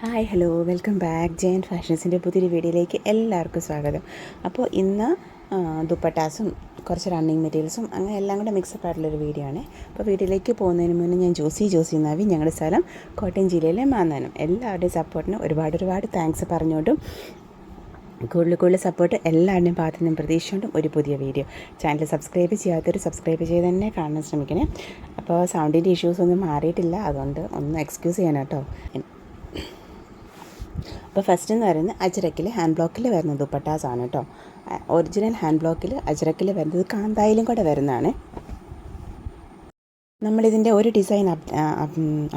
Hi hello welcome back Jayan ഫാഷൻസിൻ്റെ പുതിയൊരു വീഡിയോയിലേക്ക് എല്ലാവർക്കും സ്വാഗതം. അപ്പോൾ ഇന്ന് ദുപ്പട്ടാസും കുറച്ച് റണ്ണിങ് മെറ്റീരിയൽസും അങ്ങനെ എല്ലാം കൂടെ മിക്സപ്പ് ആയിട്ടുള്ളൊരു വീഡിയോ ആണ്. അപ്പോൾ വീഡിയോയിലേക്ക് പോകുന്നതിന് മുന്നേ ഞാൻ ജോസി നവി, ഞങ്ങളുടെ സ്ഥലം കോട്ടയം ജില്ലയിലെ മാന്നാനം. എല്ലാവരുടെയും സപ്പോർട്ടിന് ഒരുപാട് താങ്ക്സ് പറഞ്ഞുകൊണ്ടും കൂടുതൽ സപ്പോർട്ട് എല്ലാവരുടെയും ഭാഗത്തു നിന്നും പ്രതീക്ഷിച്ചുകൊണ്ടും ഒരു പുതിയ വീഡിയോ. ചാനൽ സബ്സ്ക്രൈബ് ചെയ്യാത്തൊരു സബ്സ്ക്രൈബ് ചെയ്ത് തന്നെ കാണാൻ ശ്രമിക്കണേ. അപ്പോൾ സൗണ്ടിൻ്റെ ഇഷ്യൂസ് ഒന്നും മാറിയിട്ടില്ല, അതുകൊണ്ട് ഒന്ന് എക്സ്ക്യൂസ് ചെയ്യണം കേട്ടോ. അപ്പോൾ ഫസ്റ്റ് എന്ന് പറയുന്നത് അജ്രക്കിൽ ഹാൻഡ് ബ്ലോക്കിൽ വരുന്ന ദുപ്പട്ടാസാണ് കേട്ടോ. ഒറിജിനൽ ഹാൻഡ് ബ്ലോക്കിൽ അജ്രക്കിൽ വരുന്നത് കാന്തായിലും കൂടെ വരുന്നതാണ്. നമ്മളിതിൻ്റെ ഒരു ഡിസൈൻ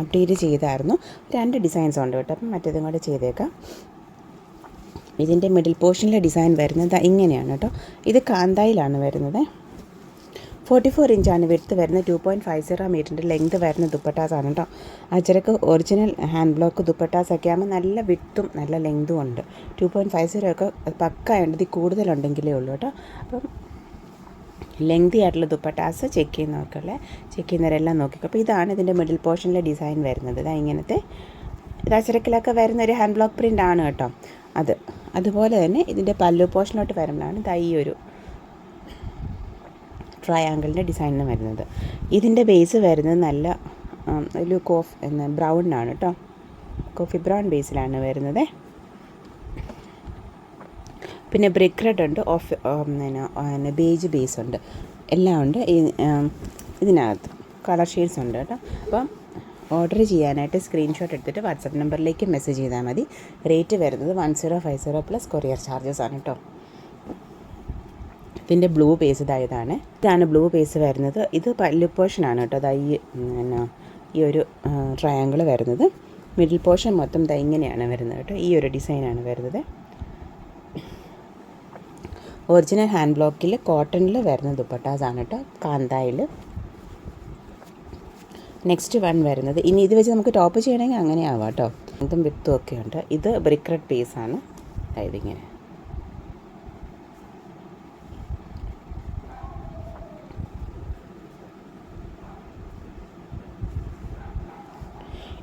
അപ്ഡേറ്റ് ചെയ്തായിരുന്നു. 2 ഡിസൈൻസ് ഉണ്ട് കേട്ടോ, അപ്പം മറ്റേതും കൂടെ ചെയ്തേക്കാം. ഇതിൻ്റെ മിഡിൽ പോർഷനിലെ ഡിസൈൻ വരുന്നത് ഇങ്ങനെയാണ് കേട്ടോ. ഇത് കാന്തായിലാണ് വരുന്നത്. 44 ഇഞ്ചാണ് വിഡ്ത്ത് വരുന്നത്. 2.50 മീറ്ററിൻ്റെ ലെങ്ത് വരുന്ന ദുപ്പട്ടാസാണ് കേട്ടോ. അജരക്ക് ഒറിജിനൽ ഹാൻഡ് ബ്ലോക്ക് ദുപ്പട്ടാസൊക്കെ ആകുമ്പോൾ നല്ല വിഡ്ത്തും നല്ല ലെങ്തും ഉണ്ട്. 2.50 ഒക്കെ പക്കായുണ്ട്, ഇത് കൂടുതലുണ്ടെങ്കിലേ ഉള്ളൂ കേട്ടോ. അപ്പം ലെങ്തി ആയിട്ടുള്ള ദുപ്പട്ടാസ് ചെക്ക് ചെയ്യുന്നവരെല്ലാം നോക്കിക്കോ. അപ്പോൾ ഇതാണ് ഇതിൻ്റെ മിഡിൽ പോർഷനിലെ ഡിസൈൻ വരുന്നത്. ഇതാ ഇങ്ങനത്തെ ഇത് അജരക്കിലൊക്കെ വരുന്ന ഒരു ഹാൻഡ് ബ്ലോക്ക് പ്രിൻ്റ് ആണ് കേട്ടോ. അതുപോലെ തന്നെ ഇതിൻ്റെ പല്ലു പോർഷനിലോട്ട് വരുമ്പോഴാണ് ഇതാ ഈ ഒരു ട്രയാങ്കിളിൻ്റെ ഡിസൈനിന് വരുന്നത്. ഇതിൻ്റെ ബേസ് വരുന്നത് നല്ല ഒരു ബ്രൗണിനാണ് കേട്ടോ. കോഫി ബ്രൗൺ ബേസിലാണ് വരുന്നത്. പിന്നെ ബ്രിക്ക് റെഡ് ഉണ്ട്, ബേജ് ബേസ് ഉണ്ട്, എല്ലാം ഉണ്ട് ഇതിനകത്ത്. കളർ ഷെയ്ഡ്സ് ഉണ്ട് കേട്ടോ. അപ്പം ഓർഡർ ചെയ്യാനായിട്ട് സ്ക്രീൻഷോട്ട് എടുത്തിട്ട് വാട്സപ്പ് നമ്പറിലേക്ക് മെസ്സേജ് ചെയ്താൽ മതി. റേറ്റ് വരുന്നത് 1050 പ്ലസ് കൊറിയർ ചാർജസ് ആണ് കേട്ടോ. ഇതിൻ്റെ ബ്ലൂ ബേസ് ഇതാണ് ബ്ലൂ ബേസ് വരുന്നത്. ഇത് പല്ലു പോർഷനാണ് കേട്ടോ. ഈ ഒരു ട്രയാങ്കിൾ വരുന്നത്. മിഡിൽ പോർഷൻ മൊത്തം ഇങ്ങനെയാണ് വരുന്നത് കേട്ടോ. ഈ ഒരു ഡിസൈനാണ് വരുന്നത്. ഒറിജിനൽ ഹാൻഡ് ബ്ലോക്കിൽ കോട്ടണിൽ വരുന്ന ദുപ്പട്ടാസാണ് കേട്ടോ, കാന്തായിൽ. നെക്സ്റ്റ് വൺ വരുന്നത്, ഇനി ഇത് വെച്ച് നമുക്ക് ടോപ്പ് ചെയ്യണമെങ്കിൽ അങ്ങനെ ആവാം കേട്ടോ. ഇതും വിത്തും ഒക്കെ ഉണ്ട്. ഇത് ബ്രിക്ക് റെഡ് പീസാണ്. ഇതിങ്ങനെ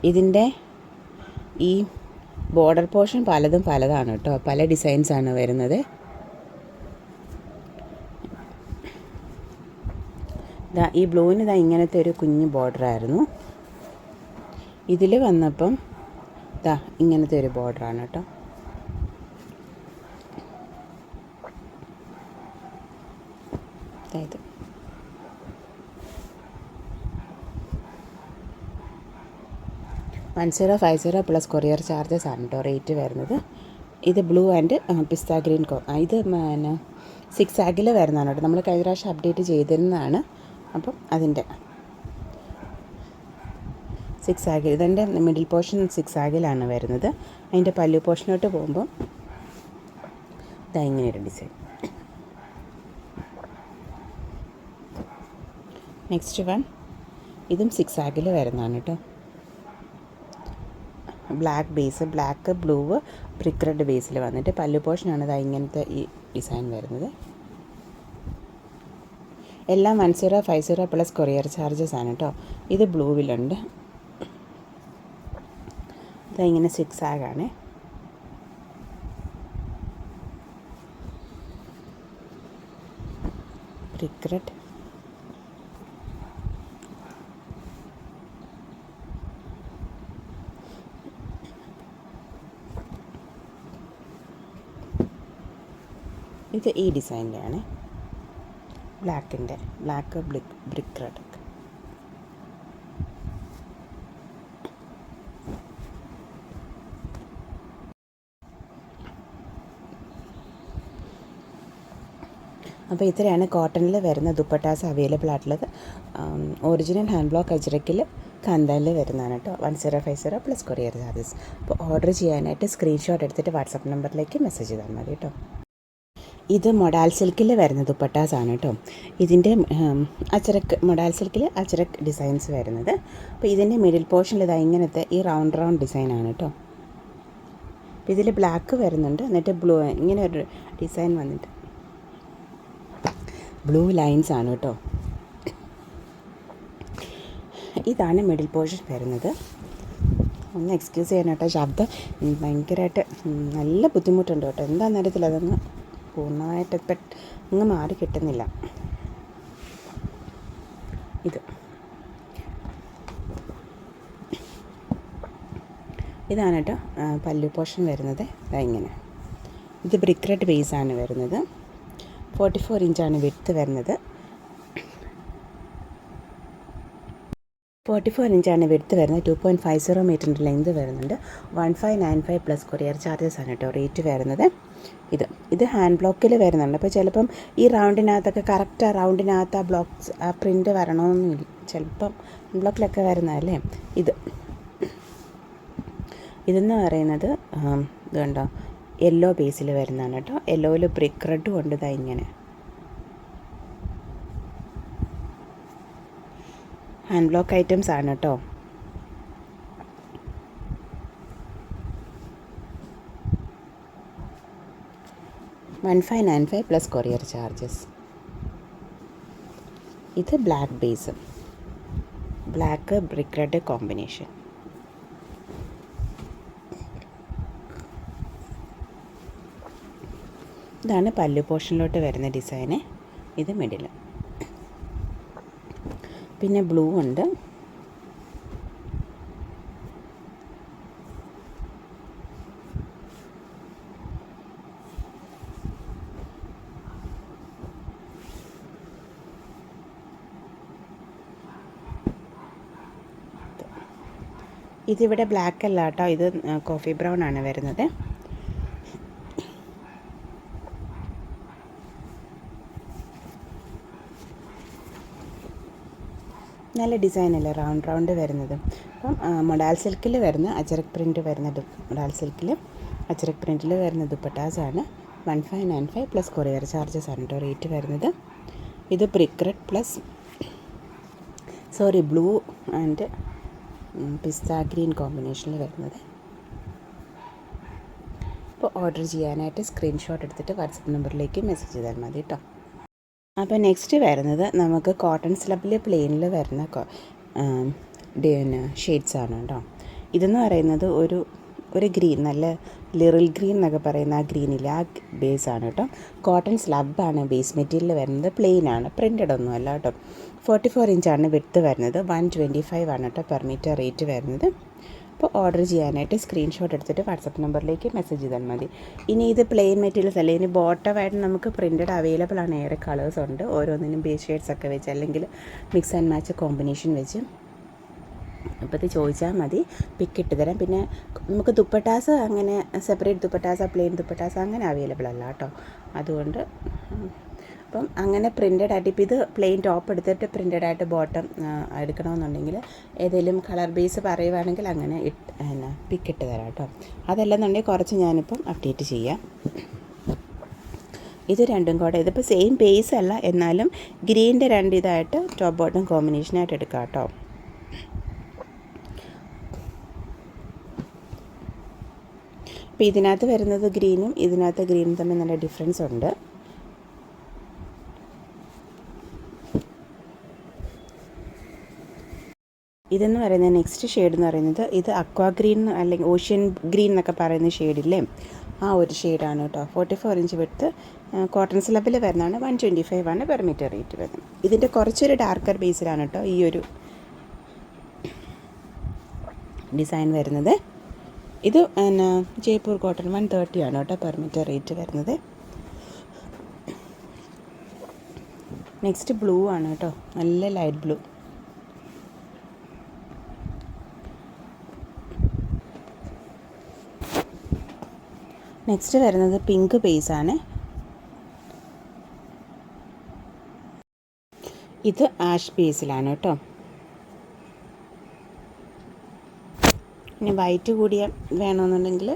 ഇതിൻ്റെ ഈ ബോർഡർ പോർഷൻ പലതാണ് കേട്ടോ. പല ഡിസൈൻസാണ് വരുന്നത്. ഈ ബ്ലൂവിന് ഇങ്ങനത്തെ ഒരു കുഞ്ഞ് ബോർഡറായിരുന്നു. ഇതിൽ വന്നപ്പം ഇങ്ങനത്തെ ഒരു ബോർഡറാണ് കേട്ടോ. അതായത് 1050 പ്ലസ് കൊറിയർ ചാർജസ് ആണ് കേട്ടോ റേറ്റ് വരുന്നത്. ഇത് ബ്ലൂ ആൻഡ് പിസ്ത ഗ്രീൻ ഇത് 6 ആഗിൽ വരുന്നതാണ് കേട്ടോ. നമ്മൾ കഴിഞ്ഞ പ്രാവശ്യം അപ്ഡേറ്റ് ചെയ്തിരുന്നതാണ്. അപ്പം അതിൻ്റെ 6 ആഗിൽ, ഇതിൻ്റെ മിഡിൽ പോർഷൻ 6 ആഗിലാണ് വരുന്നത്. അതിൻ്റെ പല്ലു പോർഷനോട്ട് പോകുമ്പോൾ ഇങ്ങനെയൊരു ഡിസൈൻ. നെക്സ്റ്റ് വൺ, ഇതും 6 ആഗിൽ വരുന്നതാണ് കേട്ടോ. Black base, black blue brick red ബേസിൽ വന്നിട്ട് പല്ലു പോർഷനാണ് ഇങ്ങനത്തെ ഈ ഡിസൈൻ വരുന്നത്. എല്ലാം 1050 പ്ലസ് കൊറിയർ ചാർജസ് ആണ് കേട്ടോ. ഇത് ബ്ലൂവിലുണ്ട്. ഇങ്ങനെ 6 ആഗാണ്. ബ്രിക്ക് റെഡ്, ഇത് ഈ ഡിസൈനിൻ്റെ ആണ്. Black brick red. അപ്പോൾ ഇത്രയാണ് കോട്ടണിൽ വരുന്ന ദുപ്പട്ടാസ് അവൈലബിൾ ആയിട്ടുള്ളത്. ഒറിജിനൽ ഹാൻഡ് ബ്ലോക്ക് അജ്രക്കിൽ കാന്തായിൽ വരുന്നതാണ് കേട്ടോ. 1050 പ്ലസ് കൊറിയർ ചാർജസ്. അപ്പോൾ ഓർഡർ ചെയ്യാനായിട്ട് സ്ക്രീൻഷോട്ട് എടുത്തിട്ട് വാട്സപ്പ് നമ്പറിലേക്ക് മെസ്സേജ് ചെയ്താൽ മതി കേട്ടോ. ഇത് മൊഡാൽ സിൽക്കിൽ വരുന്ന ദുപ്പട്ടാസാണ് കേട്ടോ. ഇതിൻ്റെ മൊഡാൽ സിൽക്കിൽ അച്ചരക്ക് ഡിസൈൻസ് വരുന്നത്. അപ്പോൾ ഇതിൻ്റെ മിഡിൽ പോർഷനിൽ ഇങ്ങനത്തെ ഈ റൗണ്ട് ഡിസൈനാണ് കേട്ടോ. അപ്പോൾ ഇതിൽ ബ്ലാക്ക് വരുന്നുണ്ട്, എന്നിട്ട് ബ്ലൂ ഇങ്ങനെ ഒരു ഡിസൈൻ വന്നിട്ട് ബ്ലൂ ലൈൻസ് ആണ് കേട്ടോ. ഇതാണ് മിഡിൽ പോർഷൻ വരുന്നത്. ഒന്ന് എക്സ്ക്യൂസ് ചെയ്യണം കേട്ടോ, ശബ്ദം ഭയങ്കരമായിട്ട് നല്ല ബുദ്ധിമുട്ടുണ്ട് കേട്ടോ. എന്താ നേരത്തിൽ അതങ്ങ് പൂർണ്ണമായിട്ട് അങ്ങ് മാറി കിട്ടുന്നില്ല. ഇതാണ് കേട്ടോ പല്ലു പോർഷൻ വരുന്നത്. ഇങ്ങനെ ഇത് ബ്രിക്ക് റെഡ് ബേസാണ് വരുന്നത്. 44 ഇഞ്ചാണ് വിഡ്ത്ത് വരുന്നത്. 44 ഇഞ്ചാണ് വിഡ്ത്ത് വരുന്നത്. 2.50 മീറ്ററിൻ്റെ ലെങ്ത് വരുന്നുണ്ട്. 1595 പ്ലസ് കൊറിയർ ചാർജസ് ആണ് കേട്ടോ റേറ്റ് വരുന്നത്. ഇത് ഹാൻഡ് ബ്ലോക്കിൽ വരുന്നുണ്ട്. അപ്പോൾ ചിലപ്പം ഈ റൗണ്ടിനകത്തൊക്കെ കറക്റ്റ് ആ റൗണ്ടിനകത്ത് ആ ബ്ലോക്ക്സ് ആ പ്രിൻ്റ് വരണമെന്നില്ല, ചിലപ്പം ബ്ലോക്കിലൊക്കെ വരുന്നതല്ലേ. ഇതെന്ന് പറയുന്നത് ഇത് കണ്ടോ, യെല്ലോ ബേസിൽ വരുന്നതാണ് കേട്ടോ. യെല്ലോയിൽ ബ്രിക്ക് റെഡും ഉണ്ട്. ഇങ്ങനെ ഹാൻഡ് ബ്ലോക്ക് ഐറ്റംസ് ആണ് കേട്ടോ. $1595 പ്ലസ് കൊറിയർ ചാർജസ്. ഇത് black base, black brick red combination. ഇതാണ് പല്ലു പോർഷനിലോട്ട് വരുന്ന ഡിസൈന്. ഇത് മിഡിൽ. പിന്നെ ബ്ലൂ ഉണ്ട്. ഇതിവിടെ ബ്ലാക്ക് അല്ല കേട്ടോ, ഇത് കോഫി ബ്രൗൺ ആണ് വരുന്നത്. നല്ല ഡിസൈനല്ലേ, റൗണ്ട് വരുന്നത്. അപ്പം മൊഡാൽ സിൽക്കിൽ വരുന്ന അജറക് പ്രിൻറ്റ് വരുന്ന മൊഡാൽ സിൽക്കിൽ അജറക് പ്രിൻറ്റിൽ വരുന്ന ദുപ്പട്ടാസാണ്. 1595 പ്ലസ് കൊറിയർ ചാർജസ് ആണ് കേട്ടോ റേറ്റ് വരുന്നത്. ഇത് brick red plus blue and pista green കോമ്പിനേഷനിൽ വരുന്നത്. അപ്പോൾ ഓർഡർ ചെയ്യാനായിട്ട് സ്ക്രീൻഷോട്ട് എടുത്തിട്ട് വാട്സപ്പ് നമ്പറിലേക്ക് മെസ്സേജ് ചെയ്താൽ മതി കേട്ടോ. അപ്പോൾ നെക്സ്റ്റ് വരുന്നത് നമുക്ക് കോട്ടൺ സ്ലബിൽ പ്ലെയിനിൽ വരുന്ന ഷെയ്ഡ്സാണ് കേട്ടോ. ഇതെന്ന് പറയുന്നത് ഒരു ഗ്രീൻ, നല്ല ലിറിൽ ഗ്രീൻ എന്നൊക്കെ പറയുന്ന ആ ഗ്രീനില്ല, ആ ബേസാണ് കേട്ടോ. കോട്ടൺ സ്ലബാണ് ബേസ് മെറ്റീരിയൽ വരുന്നത്. പ്ലെയിൻ ആണ്, പ്രിൻറ്റഡ് ഒന്നും അല്ല കേട്ടോ. 44 ഇഞ്ചാണ് വിഡ്ത്ത് വരുന്നത്. 125 ആണ് കേട്ടോ പെർ മീറ്റർ റേറ്റ് വരുന്നത്. അപ്പോൾ ഓർഡർ ചെയ്യാനായിട്ട് സ്ക്രീൻഷോട്ട് എടുത്തിട്ട് വാട്സപ്പ് നമ്പറിലേക്ക് മെസ്സേജ് ചെയ്താൽ മതി. ഇനി ഇത് പ്ലെയിൻ മെറ്റീരിയൽസ് അല്ല, ഇനി ബോട്ടമായിട്ട് നമുക്ക് പ്രിൻറ്റഡ് അവൈലബിൾ ആണ്. ഏറെ കളേഴ്സ് ഉണ്ട്, ഓരോന്നിനും ബേസ് ഷെയ്ഡ്സ് ഒക്കെ വെച്ച് അല്ലെങ്കിൽ മിക്സ് ആൻഡ് മാച്ച് കോമ്പിനേഷൻ വെച്ച്. അപ്പോൾ ഇത് ചോദിച്ചാൽ മതി, പിക്ക് ഇട്ട് തരാം. പിന്നെ നമുക്ക് ദുപ്പട്ടാസ് അങ്ങനെ സെപ്പറേറ്റ് ദുപ്പട്ടാസ്, പ്ലെയിൻ ദുപ്പട്ടാസ് അങ്ങനെ അവൈലബിൾ അല്ല കേട്ടോ. അതുകൊണ്ട് അപ്പം അങ്ങനെ പ്രിൻറ്റഡ് ആയിട്ട്, ഇപ്പോൾ ഇത് പ്ലെയിൻ ടോപ്പ് എടുത്തിട്ട് പ്രിൻറ്റഡ് ആയിട്ട് ബോട്ടം എടുക്കണമെന്നുണ്ടെങ്കിൽ ഏതെങ്കിലും കളർ ബേസ് പറയുവാണെങ്കിൽ അങ്ങനെ പിക്കിട്ട് തരാം കേട്ടോ. അതല്ലെന്നുണ്ടെങ്കിൽ കുറച്ച് ഞാനിപ്പം അപ്ഡേറ്റ് ചെയ്യാം. ഇത് രണ്ടും കൂടെ, ഇതിപ്പോൾ സെയിം ബേസ് അല്ല, എന്നാലും ഗ്രീൻ്റെ രണ്ട് ഇതായിട്ട് ടോപ്പ് ബോട്ടം കോമ്പിനേഷനായിട്ട് എടുക്കാം കേട്ടോ. അപ്പോൾ ഇതിനകത്ത് വരുന്നത് ഗ്രീനും ഇതിനകത്ത് ഗ്രീനും തമ്മിൽ നല്ല ഡിഫറൻസ് ഉണ്ട്. ഇതെന്ന് പറയുന്നത് നെക്സ്റ്റ് ഷെയ്ഡ് എന്ന് പറയുന്നത് ഇത് അക്വാ ഗ്രീൻ അല്ലെങ്കിൽ ഓഷ്യൻ ഗ്രീൻ എന്നൊക്കെ പറയുന്ന ഷെയ്ഡില്ലേ, ആ ഒരു ഷെയ്ഡാണ് കേട്ടോ. 44 ഇഞ്ച് വിഡ്ത്ത് കോട്ടൺ സ്ലബിൽ വരുന്നതാണ്. 125 ആണ് പെർ മീറ്റർ റേറ്റ് വരുന്നത്. ഇതിൻ്റെ കുറച്ചൊരു ഡാർക്കർ ബേസിലാണ് കേട്ടോ ഈ ഒരു ഡിസൈൻ വരുന്നത്. ഇത് ജയ്പൂർ കോട്ടൺ 130 ആണ് കേട്ടോ പെർ മീറ്റർ റേറ്റ് വരുന്നത്. നെക്സ്റ്റ് ബ്ലൂ ആണ് കേട്ടോ, നല്ല ലൈറ്റ് ബ്ലൂ. നെക്സ്റ്റ് വരുന്നത് പിങ്ക് ബേസാണ്. ഇത് ആഷ് ബേസിലാണ് കേട്ടോ. ഇനി വൈറ്റ് കൂടിയ വേണമെന്നുണ്ടെങ്കിൽ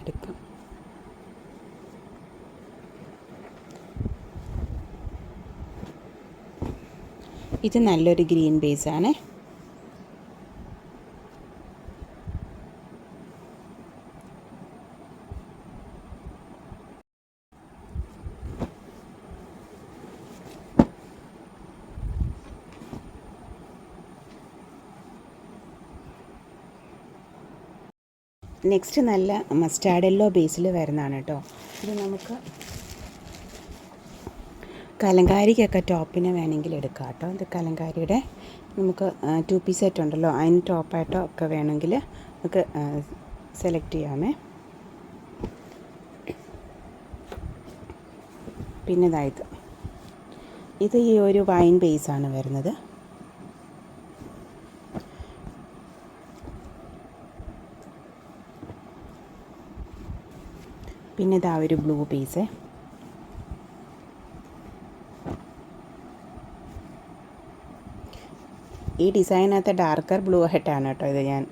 എടുക്കാം. ഇത് നല്ലൊരു ഗ്രീൻ ബേസാണ്. നെക്സ്റ്റ് നല്ല മസ്റ്റാർഡ് യെല്ലോ ബേസിൽ വരുന്നതാണ് കേട്ടോ. ഇത് നമുക്ക് കലങ്കാരിക്കൊക്കെ ടോപ്പിന് വേണമെങ്കിൽ എടുക്കാം കേട്ടോ. ഇത് കലങ്കാരിയുടെ നമുക്ക് 2 പീസ് സെറ്റ് ഉണ്ടല്ലോ, അതിന് ടോപ്പായിട്ടോ ഒക്കെ വേണമെങ്കിൽ നമുക്ക് സെലക്ട് ചെയ്യാമേ. പിന്നെ ഇത് ഈ ഒരു വൈൻ ബേസാണ് വരുന്നത്. പിന്നെ ഇതാ ഒരു ബ്ലൂ പീസ്. ഈ ഡിസൈനകത്ത് ഡാർക്കർ ബ്ലൂ ആയിട്ടാണ് കേട്ടോ ഇത് ഞാൻ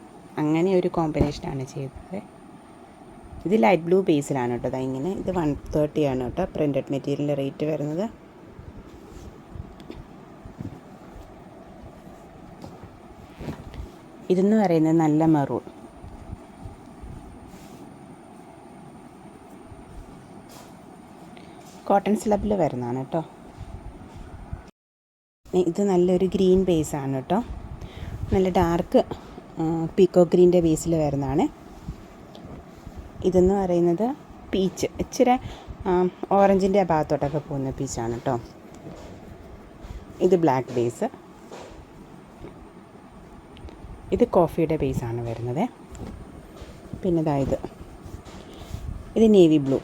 അങ്ങനെ ഒരു കോമ്പിനേഷനാണ് ചെയ്തത്. ഇത് ലൈറ്റ് ബ്ലൂ ബേസിലാണ് കേട്ടോ. ഇങ്ങനെ ഇത് 130 ആണ് കേട്ടോ പ്രിൻറ്റഡ് മെറ്റീരിയലിൻ്റെ റേറ്റ് വരുന്നത്. ഇതെന്ന് പറയുന്നത് നല്ല മെറൂൺ. കോട്ടൺ സ്ലബിൽ വരുന്നതാണ് കേട്ടോ. ഇത് നല്ലൊരു ഗ്രീൻ ബേസാണ് കേട്ടോ. നല്ല ഡാർക്ക് പീക്കോ ഗ്രീൻ്റെ ബേസിൽ വരുന്നതാണ്. ഇതെന്ന് പറയുന്നത് പീച്ച്, ഇച്ചിരി ഓറഞ്ചിൻ്റെ ഭാഗത്തോട്ടൊക്കെ പോകുന്ന പീച്ചാണ് കേട്ടോ. ഇത് ബ്ലാക്ക് ബേസ്. ഇത് കോഫിയുടെ ബേസാണ് വരുന്നത്. പിന്നെ ഇത് നേവി ബ്ലൂ.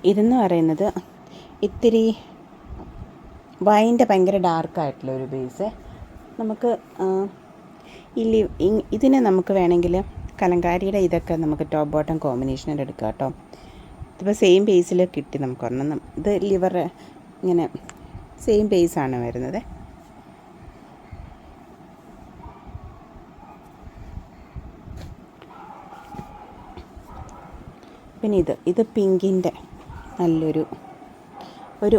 ഇതെന്ന് പറയുന്നത് ഇത്തിരി വൈൻ്റെ ഭയങ്കര ഡാർക്കായിട്ടുള്ള ഒരു ബേസ്. നമുക്ക് ഇതിന് നമുക്ക് വേണമെങ്കിൽ കലങ്കാരിയുടെ ഇതൊക്കെ നമുക്ക് ടോപ്പ് ബോട്ടം കോമ്പിനേഷനിൽ എടുക്കാം കേട്ടോ. ഇതിപ്പോൾ സെയിം ബേസിൽ കിട്ടി നമുക്കൊരെണ്ണം. ഇത് ലിവർ ഇങ്ങനെ സെയിം ബേസാണ് വരുന്നത്. പിന്നെ ഇത് പിങ്കിൻ്റെ നല്ലൊരു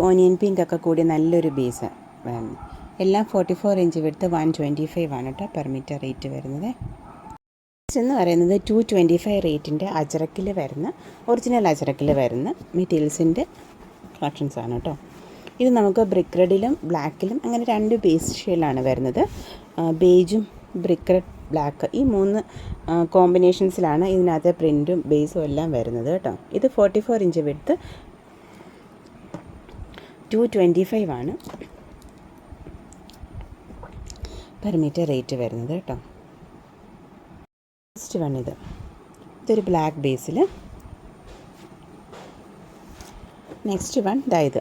ഓനിയൻ പിങ്കൊക്കെ കൂടി നല്ലൊരു ബേസ് വേണം. എല്ലാം 44 ഇഞ്ച് വിടുത്ത് 125 ആണ് കേട്ടോ പെർ മീറ്റർ റേറ്റ് വരുന്നത്. എന്ന് പറയുന്നത് 225 റേറ്റിൻ്റെ അജറക്കിൽ വരുന്ന ഒറിജിനൽ അജറക്കിൽ വരുന്ന മെറ്റീരിയൽസിൻ്റെ കളക്ഷൻസാണ് കേട്ടോ. ഇത് നമുക്ക് ബ്രിക്ക് റെഡിലും ബ്ലാക്കിലും അങ്ങനെ 2 ബേസ് ഷെയ്ഡിലാണ് വരുന്നത്. ബേജും ബ്രിക്ക് റെഡ് ബ്ലാക്ക് ഈ 3 കോമ്പിനേഷൻസിലാണ് ഇതിനകത്ത് പ്രിൻറ്റും ബേസും എല്ലാം വരുന്നത് കേട്ടോ. ഇത് 44 ഇഞ്ച് വിടുത്ത് 225 ആണ് പെർ മീറ്റർ റേറ്റ് വരുന്നത് കേട്ടോ. നെക്സ്റ്റ് വൺ ഇതൊരു ബ്ലാക്ക് ബേസിൽ. നെക്സ്റ്റ് വൺ ഇത്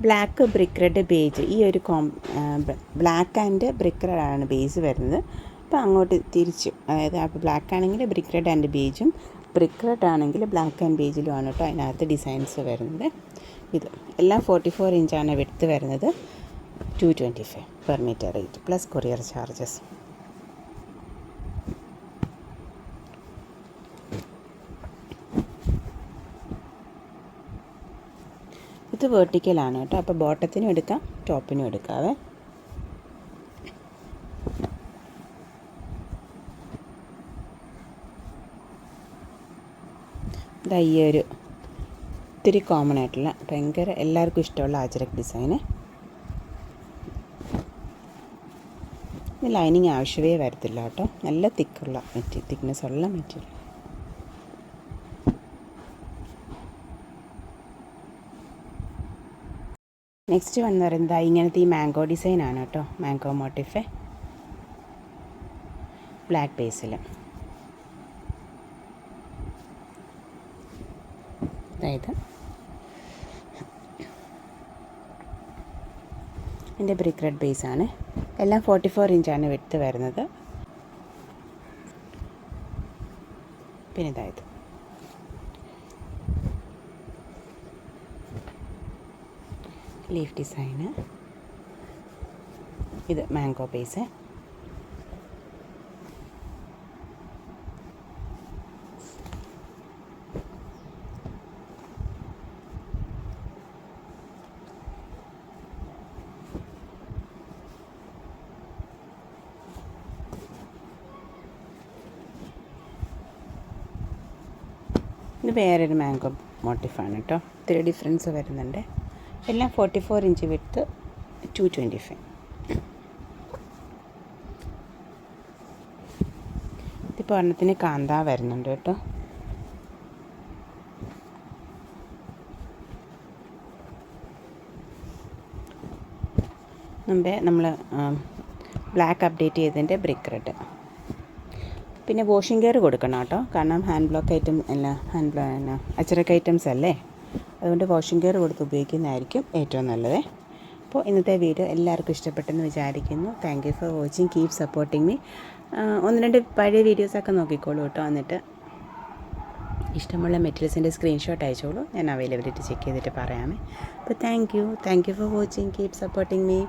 ബ്ലാക്ക് ബ്രിക്ക് റെഡ് ബേജ്. ഈ ഒരു ബ്ലാക്ക് ആൻഡ് ബ്രിക്ക് റെഡ് ആണ് ബേസ് വരുന്നത്. അപ്പോൾ അങ്ങോട്ട് തിരിച്ചു, അതായത് അപ്പോൾ ബ്ലാക്ക് ആണെങ്കിൽ ബ്രിക്ക് റെഡ് ആൻഡ് ബേജും ബ്രിക്ക് റെഡ് ആണെങ്കിൽ ബ്ലാക്ക് ആൻഡ് ബേജിലും ആണ് കേട്ടോ അതിനകത്ത് ഡിസൈൻസ് വരുന്നത്. ഇത് എല്ലാം 44 ഇഞ്ചാണ് വിഡ്ത്ത് വരുന്നത്. 225 per meter rate plus courier charges. ഇത് വേർട്ടിക്കലാണ് കേട്ടോ. അപ്പോൾ ബോട്ടത്തിനും എടുക്കാം ടോപ്പിനും എടുക്കാവേ. ഈ ഒരു ഒത്തിരി കോമൺ ആയിട്ടുള്ള ഭയങ്കര എല്ലാവർക്കും ഇഷ്ടമുള്ള ആജരക് ഡിസൈന്. ലൈനിങ് ആവശ്യമേ വരത്തില്ല കേട്ടോ. നല്ല തിക്നെസ് ഉള്ള മെറ്റീരിയൽ. നെക്സ്റ്റ് വന്ന് പറയുന്നത് ഇങ്ങനത്തെ ഈ മാംഗോ ഡിസൈനാണ് കേട്ടോ. മാംഗോ മോട്ടിഫ് ബ്ലാക്ക് ബേസിൽ. അതായത് എൻ്റെ ബ്രിക്ക് റെഡ് ബേസാണ്. എല്ലാം 44 ഇഞ്ചാണ് വിഡ്ത്ത് വരുന്നത്. പിന്നെ ഇതായത് ലീഫ് ഡിസൈന്. ഇത് മാംഗോ ബേസ്. ഇത് വേറൊരു മാംഗോ മോട്ടിഫാണ് കേട്ടോ. ഇത്തിരി ഡിഫറൻസ് വരുന്നുണ്ട്. എല്ലാം 44 ഇഞ്ച് വിഡ്ത്ത്, 225. ഇതിപ്പോൾ ഒരെണ്ണത്തിന് കാന്താ വരുന്നുണ്ട് കേട്ടോ. മുമ്പേ നമ്മൾ ബ്ലാക്ക് അപ്ഡേറ്റ് ചെയ്തതിൻ്റെ ബ്രിക്ക് റെഡ്. പിന്നെ വാഷിംഗ് കെയർ കൊടുക്കണം കേട്ടോ, കാരണം ഹാൻഡ് ബ്ലോക്ക് ഐറ്റം അല്ല, അച്ചറക്ക് ഐറ്റംസ് അല്ലേ, അതുകൊണ്ട് വാഷിംഗ് കെയർ കൊടുത്ത് ഉപയോഗിക്കുന്നതായിരിക്കും ഏറ്റവും നല്ലത്. അപ്പോൾ ഇന്നത്തെ വീഡിയോ എല്ലാവർക്കും ഇഷ്ടപ്പെട്ടെന്ന് വിചാരിക്കുന്നു. Thank you for watching, keep supporting me. 1-2 പഴയ വീഡിയോസൊക്കെ നോക്കിക്കോളൂ കേട്ടോ. എന്നിട്ട് ഇഷ്ടമുള്ള മെറ്റീരിയൽസിൻ്റെ സ്ക്രീൻഷോട്ട് അയച്ചോളൂ, ഞാൻ അവൈലബിലിറ്റി ചെക്ക് ചെയ്തിട്ട് പറയാമേ. അപ്പോൾ thank you for watching, keep supporting me.